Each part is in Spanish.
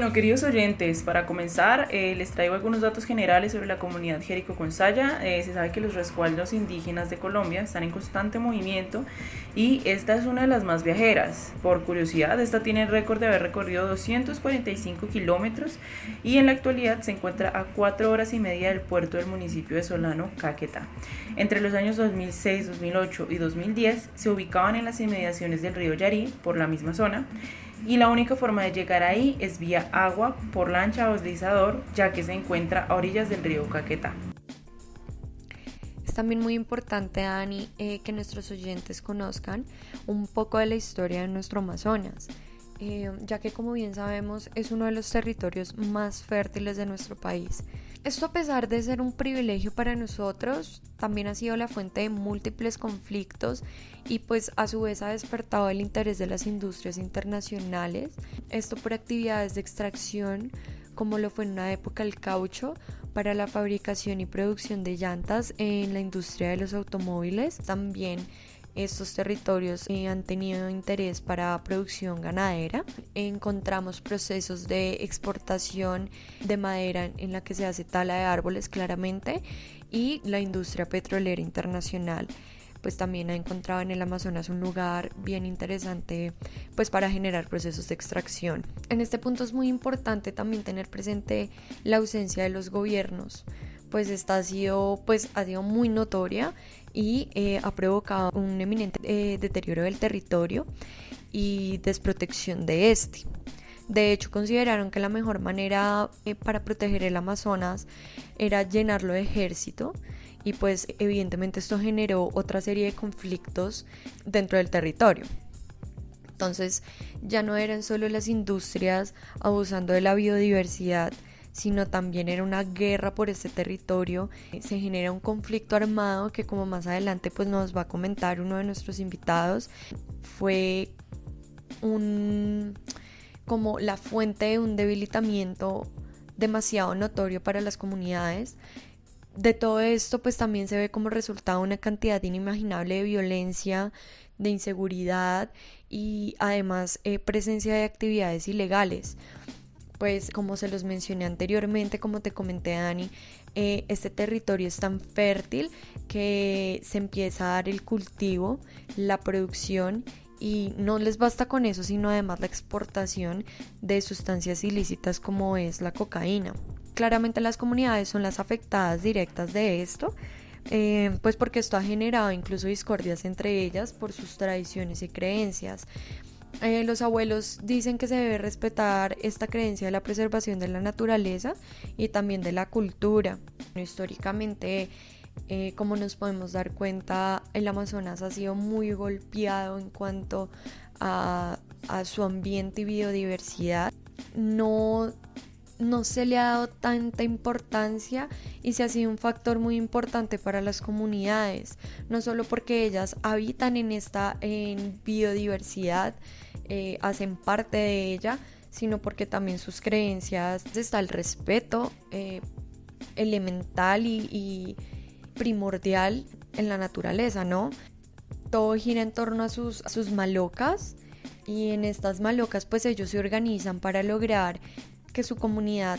Bueno, queridos oyentes, para comenzar les traigo algunos datos generales sobre la comunidad Jerico-Gonzaya. Se sabe que los resguardos indígenas de Colombia están en constante movimiento y esta es una de las más viajeras. Por curiosidad, esta tiene el récord de haber recorrido 245 kilómetros y en la actualidad se encuentra a 4 horas y media del puerto del municipio de Solano, Caquetá. Entre los años 2006, 2008 y 2010 se ubicaban en las inmediaciones del río Yarí, por la misma zona, y la única forma de llegar ahí es vía agua, por lancha o deslizador, ya que se encuentra a orillas del río Caquetá. Es también muy importante, Dani, que nuestros oyentes conozcan un poco de la historia de nuestro Amazonas, ya que como bien sabemos es uno de los territorios más fértiles de nuestro país. Esto, a pesar de ser un privilegio para nosotros, también ha sido la fuente de múltiples conflictos y pues a su vez ha despertado el interés de las industrias internacionales, esto por actividades de extracción como lo fue en una época el caucho para la fabricación y producción de llantas en la industria de los automóviles. También estos territorios han tenido interés para producción ganadera. Encontramos procesos de exportación de madera en la que se hace tala de árboles claramente, y la industria petrolera internacional pues también ha encontrado en el Amazonas un lugar bien interesante pues para generar procesos de extracción. En este punto es muy importante también tener presente la ausencia de los gobiernos, pues esta ha sido muy notoria y ha provocado un eminente deterioro del territorio y desprotección de este. De hecho, consideraron que la mejor manera para proteger el Amazonas era llenarlo de ejército, y pues evidentemente esto generó otra serie de conflictos dentro del territorio. Entonces ya no eran solo las industrias abusando de la biodiversidad, sino también era una guerra por este territorio. Se genera un conflicto armado que, como más adelante pues nos va a comentar uno de nuestros invitados, fue como la fuente de un debilitamiento demasiado notorio para las comunidades. De todo esto pues también se ve como resultado una cantidad inimaginable de violencia, de inseguridad y además presencia de actividades ilegales. Pues como se los mencioné anteriormente, como te comenté, Dani, este territorio es tan fértil que se empieza a dar el cultivo, la producción, y no les basta con eso, sino además la exportación de sustancias ilícitas como es la cocaína. Claramente las comunidades son las afectadas directas de esto, pues porque esto ha generado incluso discordias entre ellas por sus tradiciones y creencias. Los abuelos dicen que se debe respetar esta creencia de la preservación de la naturaleza y también de la cultura. Históricamente, como nos podemos dar cuenta, el Amazonas ha sido muy golpeado en cuanto a su ambiente y biodiversidad. No se le ha dado tanta importancia y se ha sido un factor muy importante para las comunidades, no solo porque ellas habitan en biodiversidad, hacen parte de ella, sino porque también sus creencias está el respeto elemental y primordial en la naturaleza, ¿no? Todo gira en torno a sus malocas, y en estas malocas pues ellos se organizan para lograr que su comunidad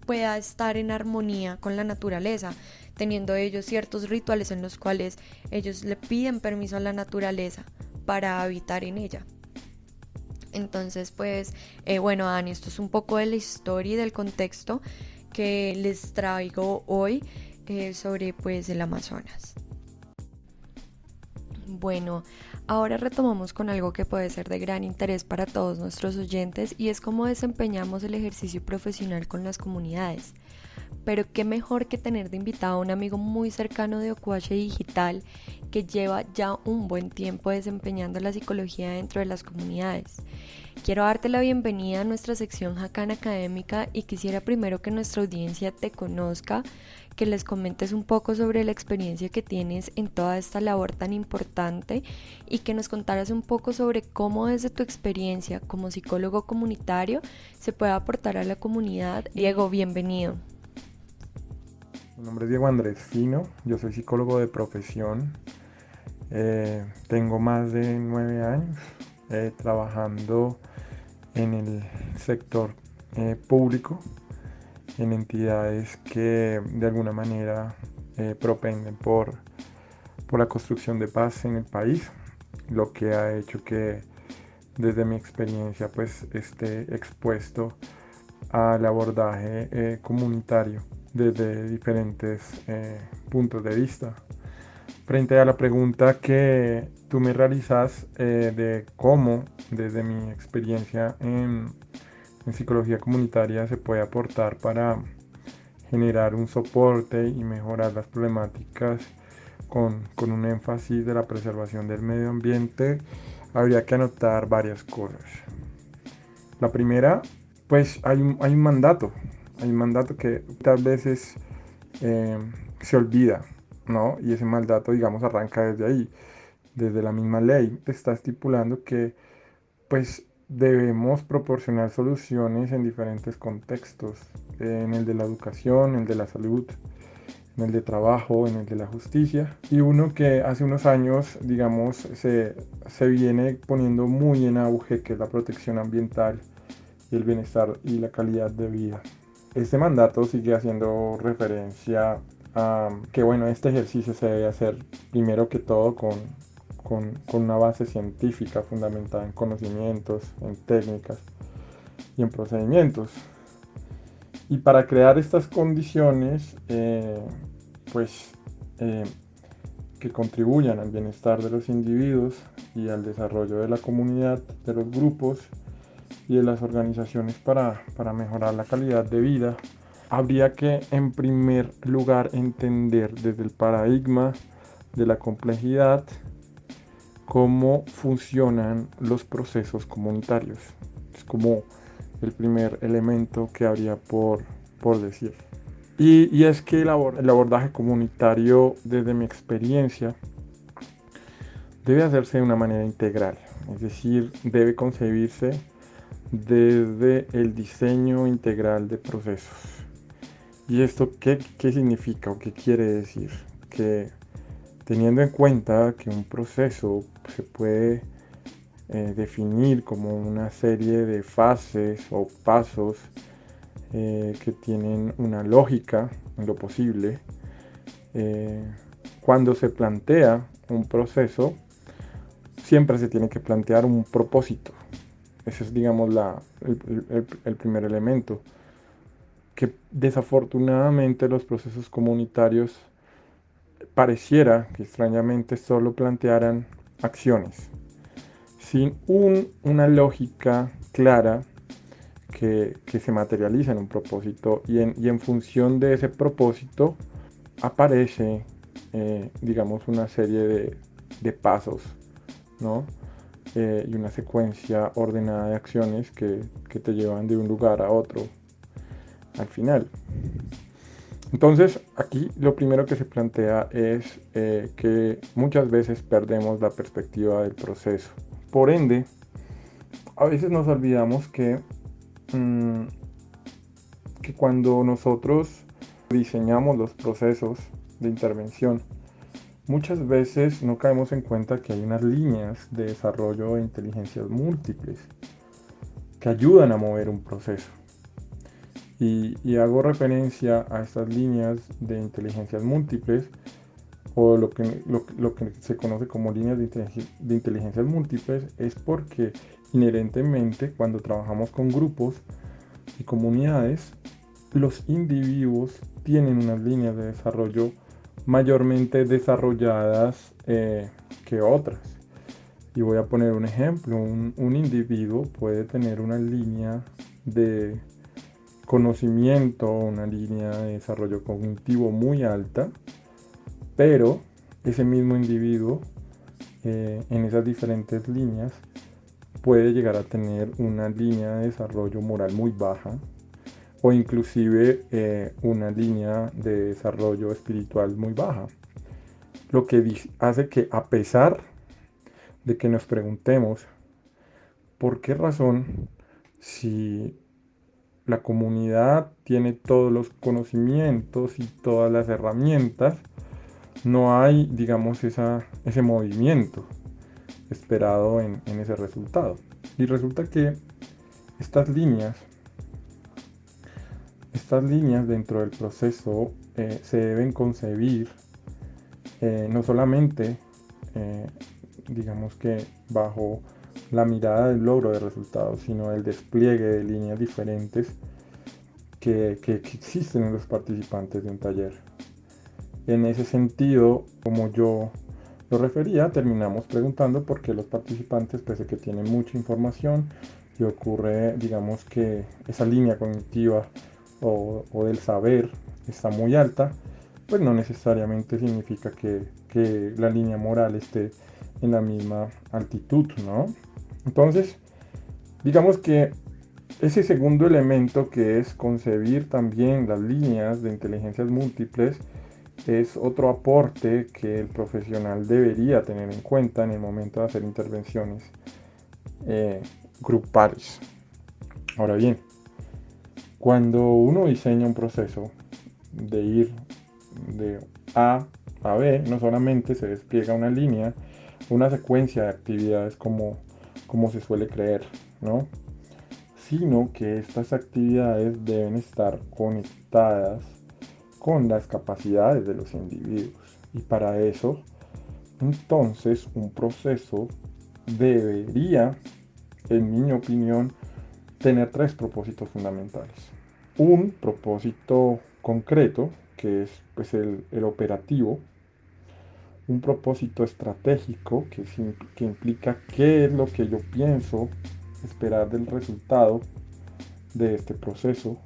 pueda estar en armonía con la naturaleza, teniendo ellos ciertos rituales en los cuales ellos le piden permiso a la naturaleza para habitar en ella. Entonces pues bueno, Dani, esto es un poco de la historia y del contexto que les traigo hoy sobre pues el Amazonas. Bueno, ahora retomamos con algo que puede ser de gran interés para todos nuestros oyentes, y es cómo desempeñamos el ejercicio profesional con las comunidades. Pero qué mejor que tener de invitado a un amigo muy cercano de Ocuache Digital, que lleva ya un buen tiempo desempeñando la psicología dentro de las comunidades. Quiero darte la bienvenida a nuestra sección Jacana Académica, y quisiera primero que nuestra audiencia te conozca, que les comentes un poco sobre la experiencia que tienes en toda esta labor tan importante, y que nos contaras un poco sobre cómo desde tu experiencia como psicólogo comunitario se puede aportar a la comunidad. Diego, bienvenido. Mi nombre es Diego Andrés Fino, yo soy psicólogo de profesión, tengo más de 9 años trabajando en el sector público en entidades que de alguna manera propenden por la construcción de paz en el país, lo que ha hecho que desde mi experiencia pues esté expuesto al abordaje comunitario desde diferentes puntos de vista. Frente a la pregunta que tú me realizas de cómo desde mi experiencia en psicología comunitaria se puede aportar para generar un soporte y mejorar las problemáticas con un énfasis de la preservación del medio ambiente, habría que anotar varias cosas. La primera, pues hay un mandato que muchas veces se olvida, ¿no? Y ese mandato, digamos, arranca desde ahí, desde la misma ley, está estipulando que pues debemos proporcionar soluciones en diferentes contextos, en el de la educación, en el de la salud, en el de trabajo, en el de la justicia, y uno que hace unos años, digamos, se viene poniendo muy en auge, que es la protección ambiental y el bienestar y la calidad de vida. Este mandato sigue haciendo referencia a que, bueno, este ejercicio se debe hacer primero que todo con una base científica fundamentada en conocimientos, en técnicas y en procedimientos. Y para crear estas condiciones, que contribuyan al bienestar de los individuos y al desarrollo de la comunidad, de los grupos y de las organizaciones para mejorar la calidad de vida, habría que en primer lugar entender desde el paradigma de la complejidad cómo funcionan los procesos comunitarios. Es como el primer elemento que habría por decir. Y es que el abordaje comunitario, desde mi experiencia, debe hacerse de una manera integral. Es decir, debe concebirse desde el diseño integral de procesos. ¿Y esto qué significa o qué quiere decir? Que teniendo en cuenta que un proceso se puede definir como una serie de fases o pasos que tienen una lógica en lo posible, cuando se plantea un proceso, siempre se tiene que plantear un propósito. Ese es, digamos, el primer elemento. Que desafortunadamente los procesos comunitarios pareciera que extrañamente solo plantearan acciones, sin una lógica clara que se materializa en un propósito y en función de ese propósito aparece, digamos, una serie de pasos, ¿no? Y una secuencia ordenada de acciones que te llevan de un lugar a otro al final. Entonces, aquí lo primero que se plantea es que muchas veces perdemos la perspectiva del proceso. Por ende, a veces nos olvidamos que cuando nosotros diseñamos los procesos de intervención, muchas veces no caemos en cuenta que hay unas líneas de desarrollo de inteligencias múltiples que ayudan a mover un proceso. Y hago referencia a estas líneas de inteligencias múltiples, o lo que se conoce como líneas de inteligencias múltiples, es porque inherentemente cuando trabajamos con grupos y comunidades, los individuos tienen unas líneas de desarrollo mayormente desarrolladas que otras. Y voy a poner un ejemplo. Un individuo puede tener una línea de conocimiento, una línea de desarrollo cognitivo muy alta, pero ese mismo individuo en esas diferentes líneas puede llegar a tener una línea de desarrollo moral muy baja, o inclusive una línea de desarrollo espiritual muy baja, lo que hace que, a pesar de que nos preguntemos por qué razón, si la comunidad tiene todos los conocimientos y todas las herramientas, no hay, digamos, ese movimiento esperado en ese resultado. Y resulta que estas líneas estas líneas dentro del proceso se deben concebir no solamente, digamos que bajo la mirada del logro de resultados, sino el despliegue de líneas diferentes que existen en los participantes de un taller. En ese sentido, como yo lo refería, terminamos preguntando por qué los participantes, pese a que tienen mucha información y ocurre, digamos que esa línea cognitiva o del saber está muy alta, pues no necesariamente significa que la línea moral esté en la misma altitud, ¿no? Entonces, digamos que ese segundo elemento, que es concebir también las líneas de inteligencias múltiples, es otro aporte que el profesional debería tener en cuenta en el momento de hacer intervenciones grupales. Ahora bien, cuando uno diseña un proceso de ir de A a B, no solamente se despliega una línea, una secuencia de actividades como se suele creer, ¿no? Sino que estas actividades deben estar conectadas con las capacidades de los individuos. Y para eso, entonces, un proceso debería, en mi opinión, tener tres propósitos fundamentales. Un propósito concreto, que es pues, el operativo. Un propósito estratégico, que implica qué es lo que yo pienso esperar del resultado de este proceso.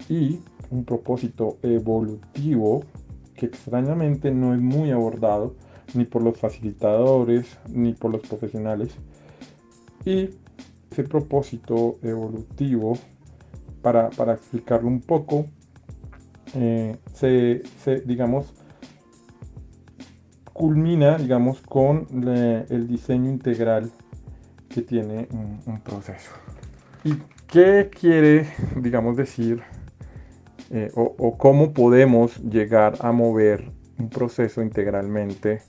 Y un propósito evolutivo, que extrañamente no es muy abordado ni por los facilitadores ni por los profesionales. Y ese propósito evolutivo, para explicarlo un poco, digamos, culmina, digamos, con el diseño integral que tiene un proceso. ¿Y qué quiere, digamos, decir o cómo podemos llegar a mover un proceso integralmente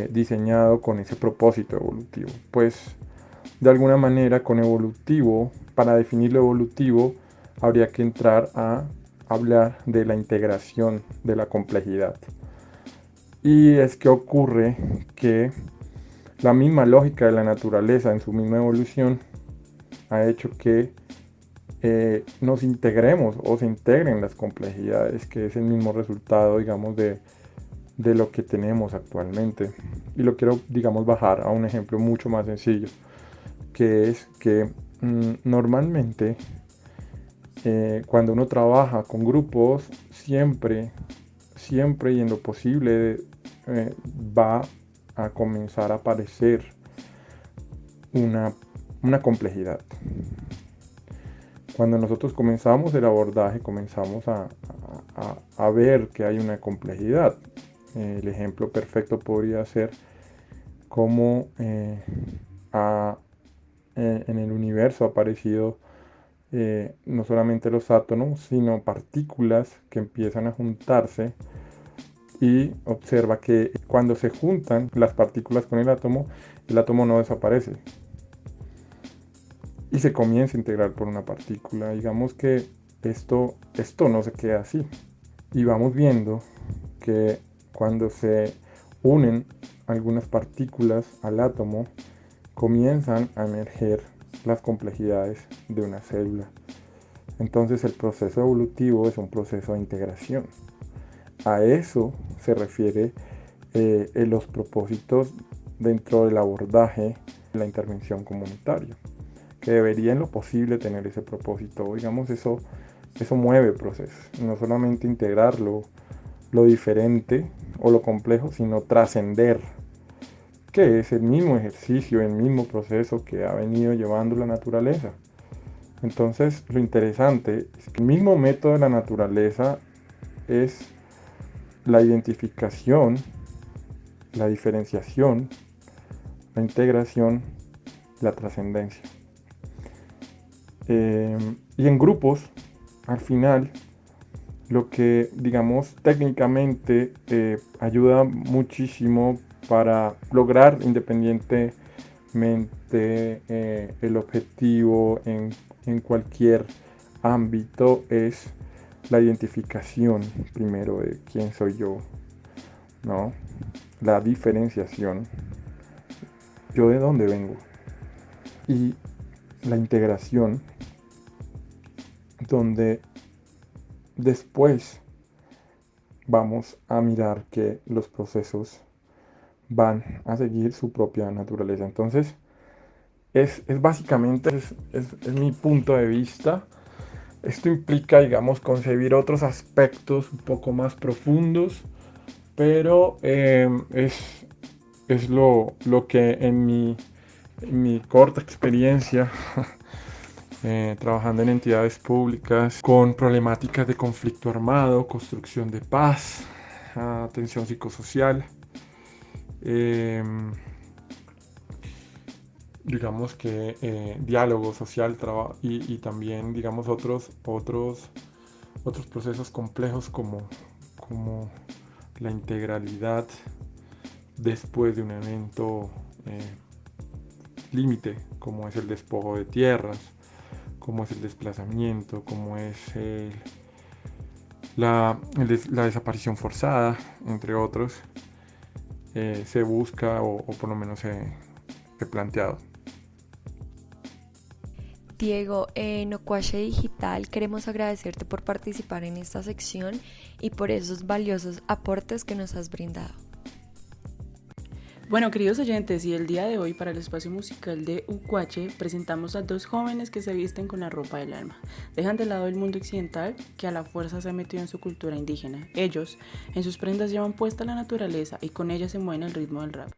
diseñado con ese propósito evolutivo? Pues, de alguna manera, con evolutivo, para definir lo evolutivo, habría que entrar a hablar de la integración de la complejidad. Y es que ocurre que la misma lógica de la naturaleza en su misma evolución ha hecho que nos integremos o se integren las complejidades, que es el mismo resultado, digamos, de lo que tenemos actualmente. Y lo quiero, digamos, bajar a un ejemplo mucho más sencillo, que es que normalmente cuando uno trabaja con grupos, siempre y en lo posible va a comenzar a aparecer una complejidad. Cuando nosotros comenzamos el abordaje, comenzamos a ver que hay una complejidad. El ejemplo perfecto podría ser cómo en el universo ha aparecido no solamente los átomos, sino partículas que empiezan a juntarse, y observa que cuando se juntan las partículas con el átomo no desaparece y se comienza a integrar por una partícula. Digamos que esto no se queda así, y vamos viendo que cuando se unen algunas partículas al átomo, comienzan a emerger las complejidades de una célula. Entonces el proceso evolutivo es un proceso de integración. A eso se refiere en los propósitos dentro del abordaje de la intervención comunitaria, que debería en lo posible tener ese propósito. Digamos, eso mueve procesos, no solamente integrar lo diferente o lo complejo, sino trascender, que es el mismo ejercicio, el mismo proceso que ha venido llevando la naturaleza. Entonces, lo interesante es que el mismo método de la naturaleza es la identificación, la diferenciación, la integración, la trascendencia. Y en grupos, al final, lo que, digamos, técnicamente ayuda muchísimo para lograr independientemente el objetivo en cualquier ámbito es la identificación primero de quién soy yo, ¿no? La diferenciación, yo de dónde vengo, y la integración, donde después vamos a mirar que los procesos van a seguir su propia naturaleza. Entonces, es básicamente es mi punto de vista. Esto implica, digamos, concebir otros aspectos un poco más profundos, pero es lo que en mi corta experiencia trabajando en entidades públicas con problemáticas de conflicto armado, construcción de paz, atención psicosocial, digamos que diálogo social y también, digamos, otros procesos complejos como la integralidad después de un evento límite, como es el despojo de tierras, como es el desplazamiento, como es la desaparición forzada, entre otros, se busca o por lo menos he planteado. Diego, en Ocuache Digital queremos agradecerte por participar en esta sección y por esos valiosos aportes que nos has brindado. Bueno, queridos oyentes, y el día de hoy para el espacio musical de Ucuache presentamos a dos jóvenes que se visten con la ropa del alma. Dejan de lado el mundo occidental que a la fuerza se ha metido en su cultura indígena. Ellos, en sus prendas llevan puesta la naturaleza y con ella se mueven al ritmo del rap.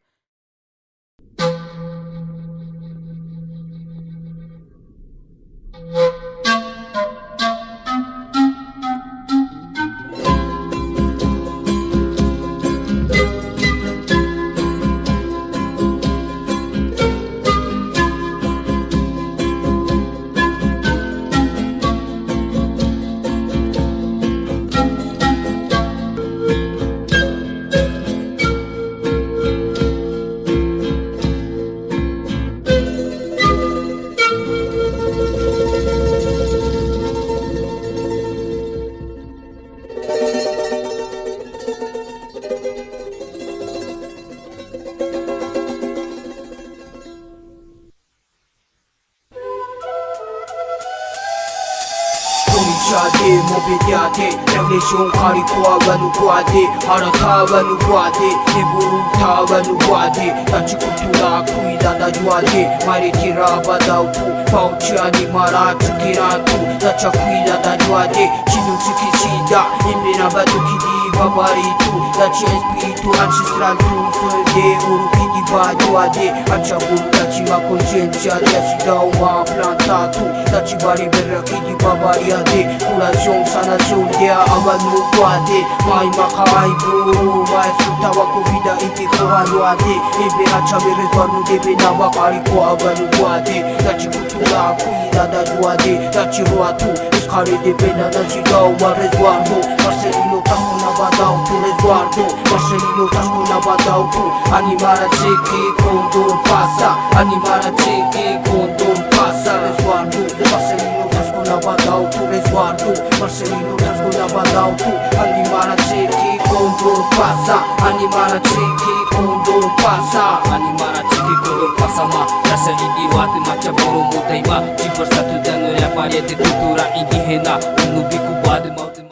Shade, mobiliate, réflexion harikwa ganukwade, harata ganukwade, eburuta ganukwade, tachi kultura kuida da juade, maritira badautu, pauchi animara tukiratu, tacha kuida da juade, chinu tukishida, imira badukidi babaritu, tachi espiritu ancestral tu, fede urukidi bajuade, acha guru tachi ma consciência, tachi da uma plantatu, tachi bari berrakidi babariade, curación, sanación de abanukwade, mai makaibu, mai sutawa kubida inti kohanuade, ebe achame resguardo de benaba kariko abanukwade, tachi kultura cuida da juade, tachi roatu, escare de pena na chigao ma resguardo, Marcelino tasco na badao tu resguardo, Marcelino tasco na badao tu, animara cheque quando passa, animara cheque quando passa, resguardo, Marcelino tasco na badao tu resguardo, Marcelino tasco na badao tu, animara cheque quando passa, animara cheque quando passa, animara cheque quando passa ma, rasa hidiwate macha boro mudaima, diversatu dano la variedad cultura indígena, unubicubade maute.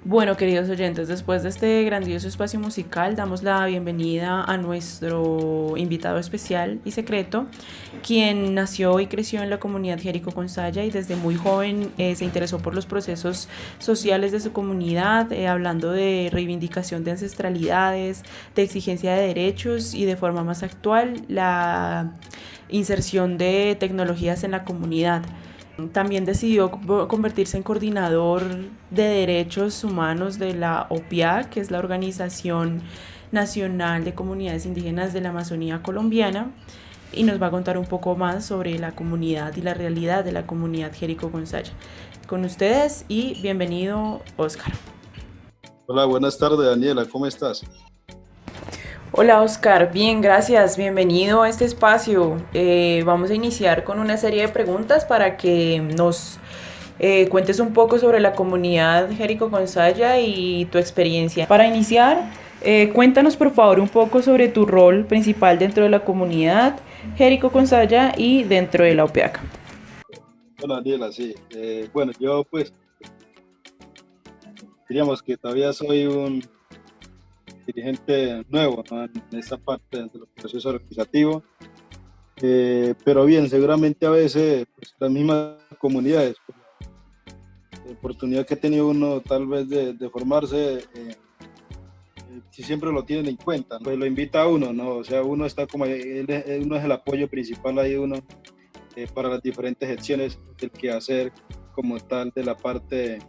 Bueno, queridos oyentes, después de este grandioso espacio musical, damos la bienvenida a nuestro invitado especial y secreto, quien nació y creció en la comunidad Jerico Gonzaya y desde muy joven se interesó por los procesos sociales de su comunidad, hablando de reivindicación de ancestralidades, de exigencia de derechos y de forma más actual, la inserción de tecnologías en la comunidad. También decidió convertirse en coordinador de derechos humanos de la OPIA, que es la Organización Nacional de Comunidades Indígenas de la Amazonía Colombiana, y nos va a contar un poco más sobre la comunidad y la realidad de la comunidad Jerico Gonzaya. Con ustedes y bienvenido, Oscar. Hola, buenas tardes, Daniela, ¿cómo estás? Hola Oscar, bien, gracias, bienvenido a este espacio. Vamos a iniciar con una serie de preguntas para que nos cuentes un poco sobre la comunidad Jerico Gonzaya y tu experiencia. Para iniciar, cuéntanos por favor un poco sobre tu rol principal dentro de la comunidad Jerico Gonzaya y dentro de la OPEAC. Bueno, Daniela, sí. Bueno, yo pues diríamos que todavía soy un dirigente nuevo, ¿no? En esta parte de los procesos organizativos, pero bien, seguramente a veces pues, las mismas comunidades, por la oportunidad que ha tenido uno tal vez de formarse, si siempre lo tienen en cuenta, ¿no? Pues lo invita a uno, ¿no? O sea, uno está como, uno es el apoyo principal ahí uno para las diferentes gestiones del quehacer como tal de la parte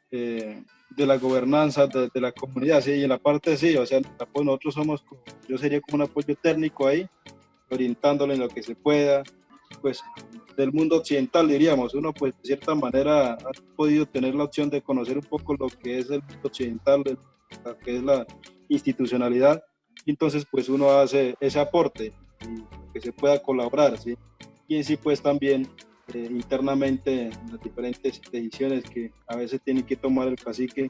de la gobernanza de la comunidad, sí, y en la parte sí, o sea, pues nosotros somos, yo sería como un apoyo técnico ahí, orientándole en lo que se pueda, pues del mundo occidental diríamos, uno pues de cierta manera ha podido tener la opción de conocer un poco lo que es el mundo occidental, lo que es la institucionalidad, y entonces pues uno hace ese aporte, y que se pueda colaborar, ¿sí? Y en sí pues también internamente las diferentes decisiones que a veces tiene que tomar el cacique.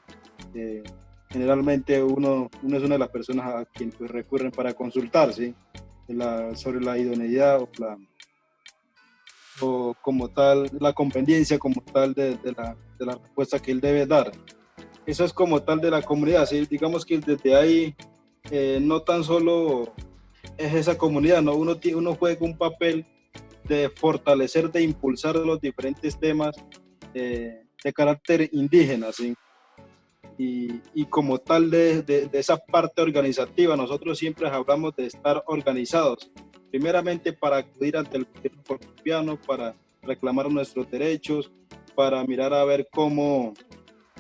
Generalmente uno es una de las personas a quien pues, recurren para consultar, ¿sí? Sobre la idoneidad o como tal, la conveniencia como tal de la respuesta que él debe dar. Eso es como tal de la comunidad, ¿sí? Digamos que desde ahí no tan solo es esa comunidad, ¿no? Uno juega un papel de fortalecer, de impulsar los diferentes temas de carácter indígena, ¿sí? Y como tal de esa parte organizativa, nosotros siempre hablamos de estar organizados, primeramente para acudir ante el gobierno colombiano, para reclamar nuestros derechos, para mirar a ver cómo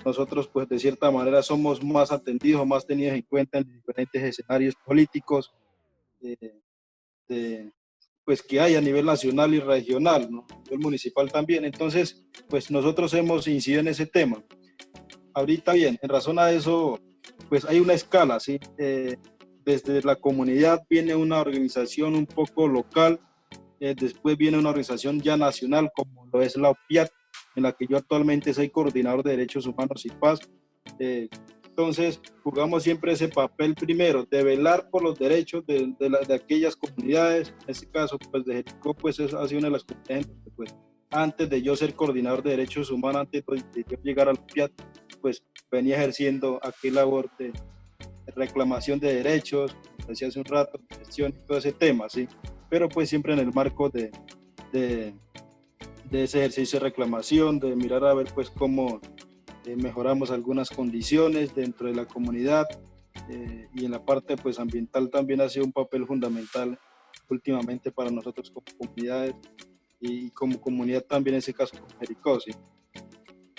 nosotros pues de cierta manera somos más atendidos, más tenidos en cuenta en diferentes escenarios políticos, de, pues que hay a nivel nacional y regional, ¿no? A nivel municipal también. Entonces, pues nosotros hemos incidido en ese tema. Ahorita bien, en razón a eso, pues hay una escala, ¿sí? Desde la comunidad viene una organización un poco local, después viene una organización ya nacional como lo es la OPIAT, en la que yo actualmente soy coordinador de Derechos Humanos y Paz. Entonces, jugamos siempre ese papel primero, de velar por los derechos de aquellas comunidades. En este caso, pues de Jericó, pues ha sido una de las comunidades, pues antes de yo ser coordinador de derechos humanos, antes de yo llegar al PIAT, pues venía ejerciendo aquella labor de reclamación de derechos, decía hace un rato, gestión y todo ese tema, ¿sí? Pero pues siempre en el marco de ese ejercicio de reclamación, de mirar a ver pues cómo mejoramos algunas condiciones dentro de la comunidad y en la parte pues ambiental también ha sido un papel fundamental últimamente para nosotros como comunidades y como comunidad también en ese caso con Jericó, ¿sí?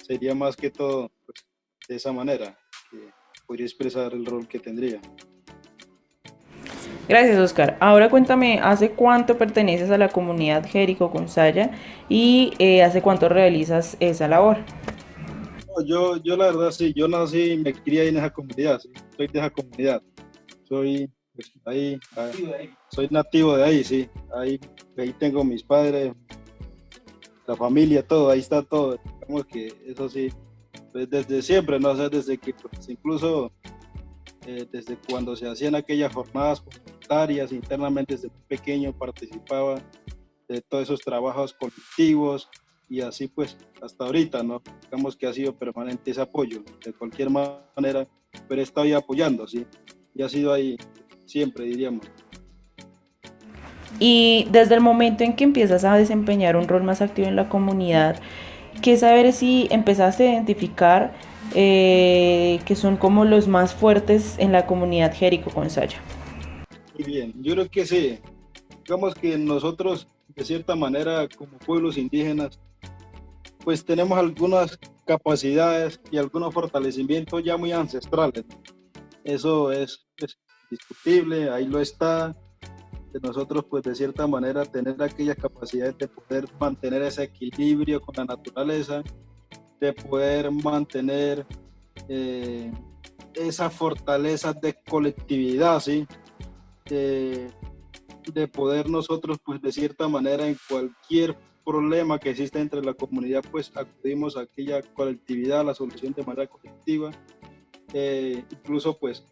Sería más que todo pues, de esa manera que podría expresar el rol que tendría. Gracias, Oscar. Ahora cuéntame, ¿hace cuánto perteneces a la comunidad Jerico Gonzaya y hace cuánto realizas esa labor? Yo la verdad sí, yo nací y me crié ahí en esa comunidad, sí, soy de esa comunidad, soy pues, soy nativo de ahí, sí, ahí tengo mis padres, la familia, todo, ahí está todo, digamos que eso sí, pues desde siempre, no sé, desde que pues, incluso desde cuando se hacían aquellas jornadas comunitarias, internamente desde muy pequeño participaba de todos esos trabajos colectivos y así pues hasta ahorita, ¿no? Digamos que ha sido permanente ese apoyo, de cualquier manera, pero he estado ahí apoyando, ¿sí? Y ha sido ahí siempre, diríamos. Y desde el momento en que empiezas a desempeñar un rol más activo en la comunidad, ¿qué saber si empezaste a identificar que son como los más fuertes en la comunidad Jerico Gonzaya? Muy bien, yo creo que sí. Digamos que nosotros, de cierta manera, como pueblos indígenas, pues tenemos algunas capacidades y algunos fortalecimientos ya muy ancestrales. Eso es discutible, ahí lo está. De nosotros, pues de cierta manera, tener aquellas capacidades de poder mantener ese equilibrio con la naturaleza, de poder mantener esa fortaleza de colectividad, ¿sí? De poder nosotros, pues de cierta manera, en cualquier problema que exista entre la comunidad, pues acudimos a aquella colectividad, a la solución de manera colectiva. Incluso, pues,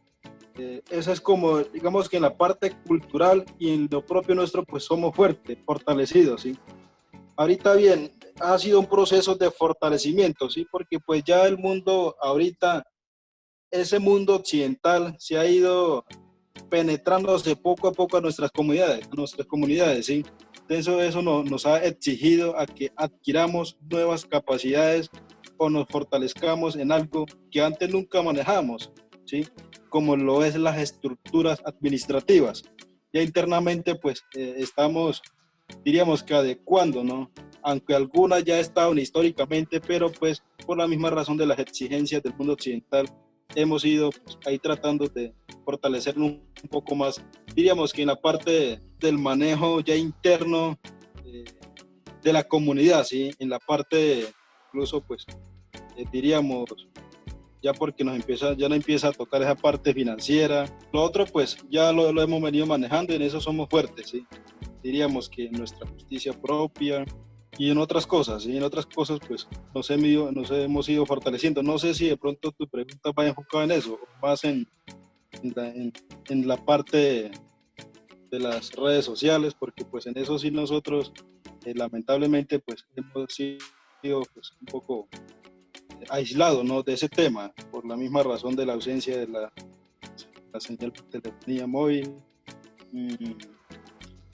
eso es como, digamos que en la parte cultural y en lo propio nuestro, pues somos fuertes, fortalecidos, ¿sí? Ahorita bien, ha sido un proceso de fortalecimiento, ¿sí? Porque pues ya el mundo ahorita, ese mundo occidental se ha ido penetrándose poco a poco a nuestras comunidades, ¿sí? Eso nos ha exigido a que adquiramos nuevas capacidades o nos fortalezcamos en algo que antes nunca manejamos, ¿sí? Como lo es las estructuras administrativas. Ya internamente, pues, estamos, diríamos que adecuando, ¿no? Aunque algunas ya estaban históricamente, pero pues por la misma razón de las exigencias del mundo occidental, hemos ido pues, ahí tratando de fortalecer un poco más, diríamos que en la parte del manejo ya interno de la comunidad, ¿sí? En la parte, incluso pues, diríamos, ya porque ya no empieza a tocar esa parte financiera. Lo otro pues ya lo hemos venido manejando y en eso somos fuertes, ¿sí? Diríamos que en nuestra justicia propia y en otras cosas, y en otras cosas pues nos hemos ido fortaleciendo. No sé si de pronto tu pregunta va enfocada en eso, o más en la parte de las redes sociales, porque pues en eso sí nosotros lamentablemente pues hemos sido pues, un poco aislados, ¿no? De ese tema, por la misma razón de la ausencia de la señal de telefonía móvil.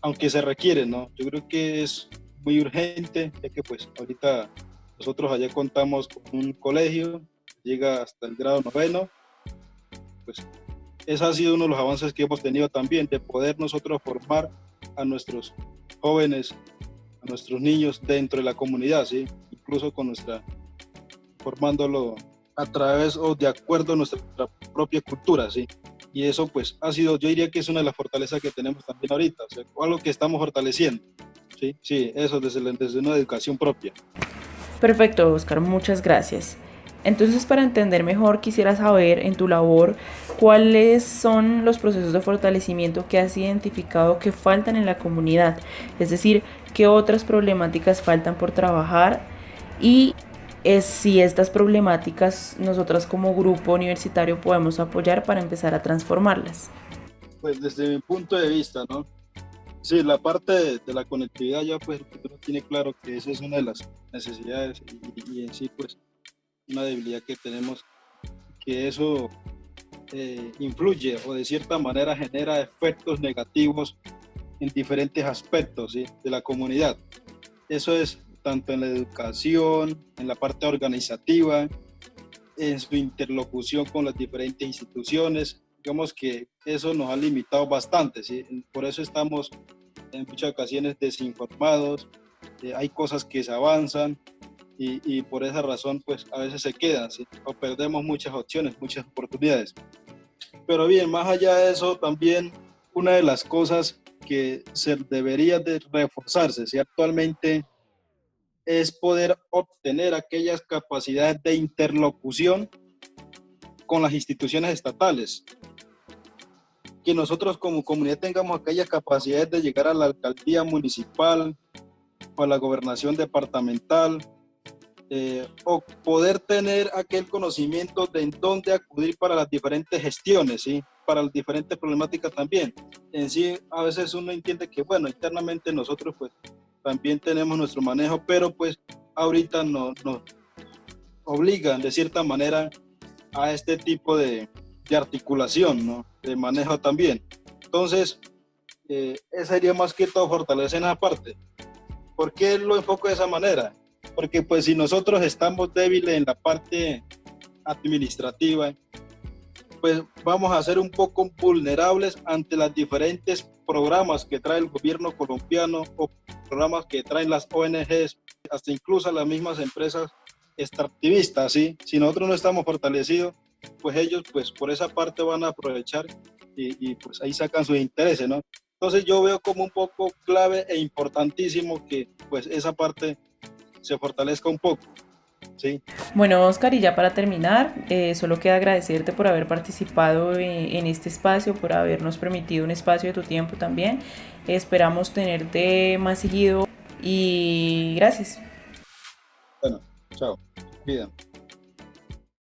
Aunque se requiere, ¿no? Yo creo que es muy urgente, ya que pues ahorita nosotros allá contamos con un colegio, llega hasta el grado 9, pues ese ha sido uno de los avances que hemos tenido también, de poder nosotros formar a nuestros jóvenes, a nuestros niños dentro de la comunidad, ¿sí? Incluso formándolo a través o de acuerdo a nuestra propia cultura, ¿sí? Y eso pues ha sido, yo diría que es una de las fortalezas que tenemos también ahorita, o sea, algo que estamos fortaleciendo, ¿sí? Sí, eso desde una educación propia. Perfecto, Oscar, muchas gracias. Entonces, para entender mejor, quisiera saber en tu labor cuáles son los procesos de fortalecimiento que has identificado que faltan en la comunidad, es decir, qué otras problemáticas faltan por trabajar y si estas problemáticas nosotras como grupo universitario podemos apoyar para empezar a transformarlas. Pues desde mi punto de vista, ¿no? Sí, la parte de la conectividad ya pues uno tiene claro que esa es una de las necesidades y en sí pues una debilidad que tenemos, que eso influye o de cierta manera genera efectos negativos en diferentes aspectos, ¿sí? De la comunidad. Eso es tanto en la educación, en la parte organizativa, en su interlocución con las diferentes instituciones. Digamos que eso nos ha limitado bastante, ¿sí? Por eso estamos en muchas ocasiones desinformados, hay cosas que se avanzan y por esa razón pues a veces se quedan, ¿sí? O perdemos muchas opciones, muchas oportunidades. Pero bien, más allá de eso, también una de las cosas que se debería de reforzarse, ¿sí? Actualmente es poder obtener aquellas capacidades de interlocución con las instituciones estatales. Que nosotros como comunidad tengamos aquellas capacidades de llegar a la alcaldía municipal o a la gobernación departamental, o poder tener aquel conocimiento de en dónde acudir para las diferentes gestiones, ¿sí? Para las diferentes problemáticas también. En sí, a veces uno entiende que, bueno, internamente nosotros pues también tenemos nuestro manejo, pero pues ahorita nos obligan de cierta manera a este tipo de articulación, ¿no? De manejo también. Entonces, sería más que todo fortalecer esa parte. ¿Por qué lo enfoco de esa manera? Porque pues si nosotros estamos débiles en la parte administrativa, pues vamos a ser un poco vulnerables ante los diferentes programas que trae el gobierno colombiano o programas que traen las ONGs, hasta incluso las mismas empresas extractivistas, ¿sí? Si nosotros no estamos fortalecidos, pues ellos pues por esa parte van a aprovechar y pues ahí sacan sus intereses, ¿no? Entonces yo veo como un poco clave e importantísimo que pues esa parte se fortalezca un poco. ¿sí? Bueno, Oscar, y ya para terminar, solo queda agradecerte por haber participado en este espacio, por habernos permitido un espacio de tu tiempo también. Esperamos tenerte más seguido y gracias. Bueno, chao, cuidan.